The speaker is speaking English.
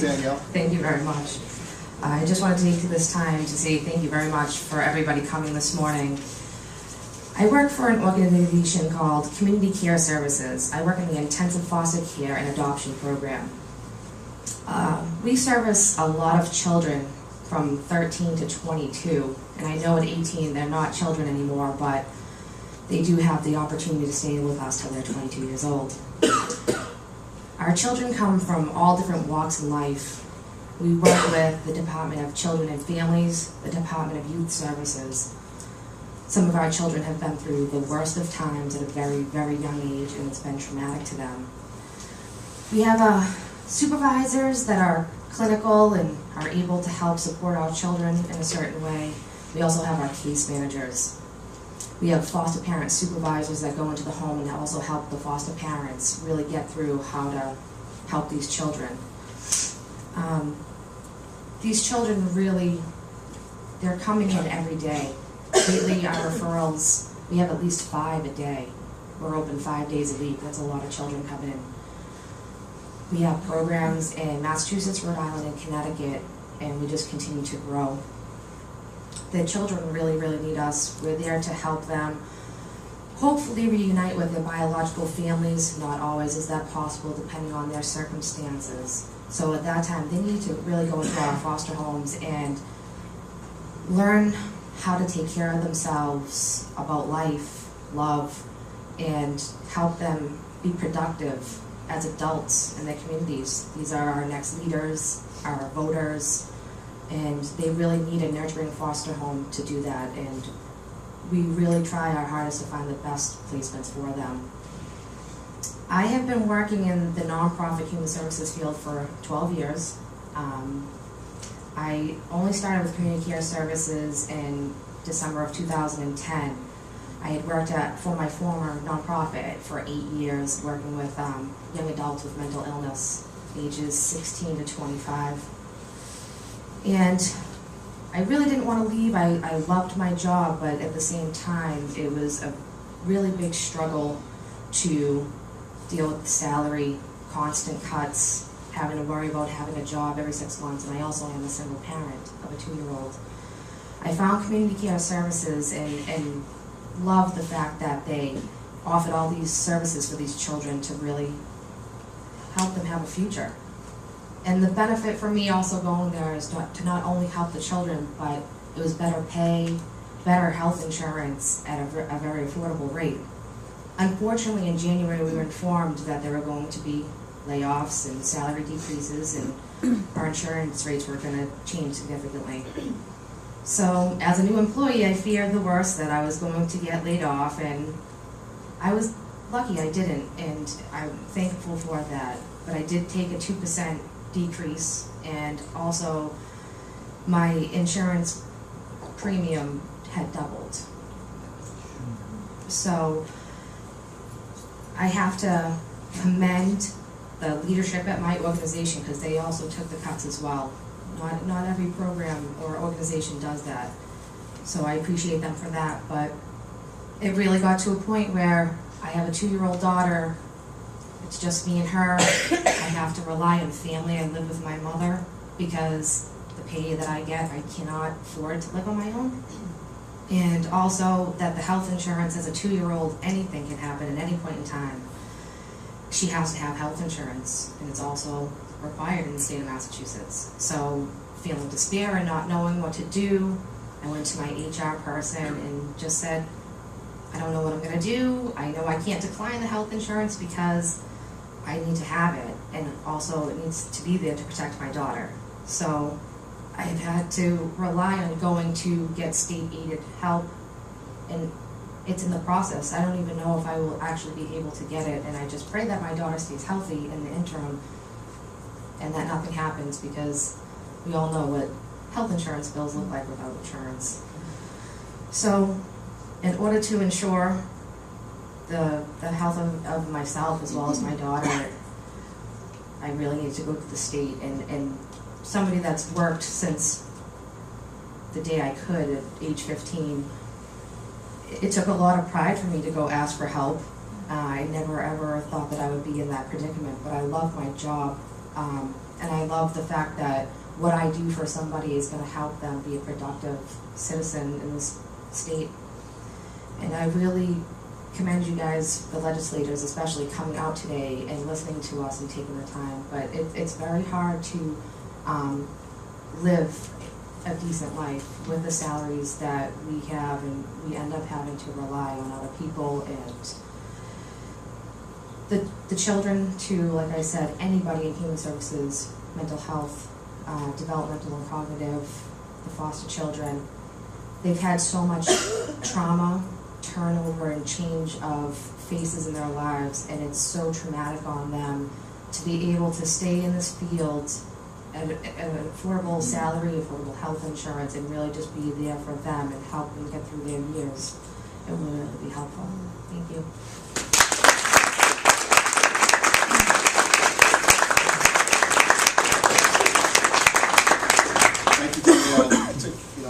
Danielle. Thank you very much. I just wanted to take this time to say thank you very much for everybody coming this morning. I work for an organization called Community Care Services. I work in the intensive foster care and adoption program. We service a lot of children from 13 to 22, and I know at 18 they're not children anymore, but they do have the opportunity to stay with us till they're 22 years old. Our children come from all different walks of life. We work with the Department of Children and Families, the Department of Youth Services. Some of our children have been through the worst of times at a very, very young age, and it's been traumatic to them. We have supervisors that are clinical and are able to help support our children in a certain way. We also have our case managers. We have foster parent supervisors that go into the home and also help the foster parents really get through how to help these children. These children really, they're coming in every day. Lately, our referrals, we have at least 5 a day. We're open 5 days a week. That's a lot of children coming in. We have programs in Massachusetts, Rhode Island, and Connecticut, and we just continue to grow. The children really, really need us. We're there to help them hopefully reunite with their biological families. Not always is that possible, depending on their circumstances. So at that time, they need to really go into our foster homes and learn how to take care of themselves, about life, love, and help them be productive as adults in their communities. These are our next leaders, our voters, and they really need a nurturing foster home to do that, and we really try our hardest to find the best placements for them. I have been working in the nonprofit human services field for 12 years. I only started with Community Care Services in December of 2010. I had worked for my former nonprofit for 8 years, working with young adults with mental illness, ages 16 to 25. And I really didn't want to leave. I loved my job, but at the same time, it was a really big struggle to deal with the salary, constant cuts, having to worry about having a job every 6 months, and I also am a single parent of a 2-year-old. I found Community Care Services and loved the fact that they offered all these services for these children to really help them have a future. And the benefit for me also going there is to not only help the children, but it was better pay, better health insurance at a very affordable rate. Unfortunately, in January, we were informed that there were going to be layoffs and salary decreases, and our insurance rates were going to change significantly. So, as a new employee, I feared the worst, that I was going to get laid off, and I was lucky I didn't, and I'm thankful for that. But I did take a 2% decrease, and also my insurance premium had doubled. So I have to commend the leadership at my organization, because they also took the cuts as well. Not every program or organization does that, so I appreciate them for that. But it really got to a point where I have a 2-year-old daughter. It's just me and her. I have to rely on family. I live with my mother because the pay that I get, I cannot afford to live on my own. And also that the health insurance, as a 2-year-old, anything can happen at any point in time. She has to have health insurance, and it's also required in the state of Massachusetts. So feeling despair and not knowing what to do, I went to my HR person and just said, I don't know what I'm going to do. I know I can't decline the health insurance because I need to have it, and also it needs to be there to protect my daughter. So I have had to rely on going to get state-aided help, and it's in the process. I don't even know if I will actually be able to get it, and I just pray that my daughter stays healthy in the interim and that nothing happens, because we all know what health insurance bills look like without insurance. So in order to ensure the health of myself as well as my daughter, I really need to go to the state, and somebody that's worked since the day I could at age 15, it took a lot of pride for me to go ask for help. I never ever thought that I would be in that predicament, but I love my job. And I love the fact that what I do for somebody is going to help them be a productive citizen in this state. And I really commend you guys, the legislators especially, coming out today and listening to us and taking the time. But it's very hard to live a decent life with the salaries that we have, and we end up having to rely on other people and the children too. Like I said, anybody in human services, mental health, developmental and cognitive, the foster children, they've had so much trauma, turnover, and change of faces in their lives, and it's so traumatic on them to be able to stay in this field at an affordable salary, affordable health insurance, and really just be there for them and help them get through their years. It will really be helpful. Thank you.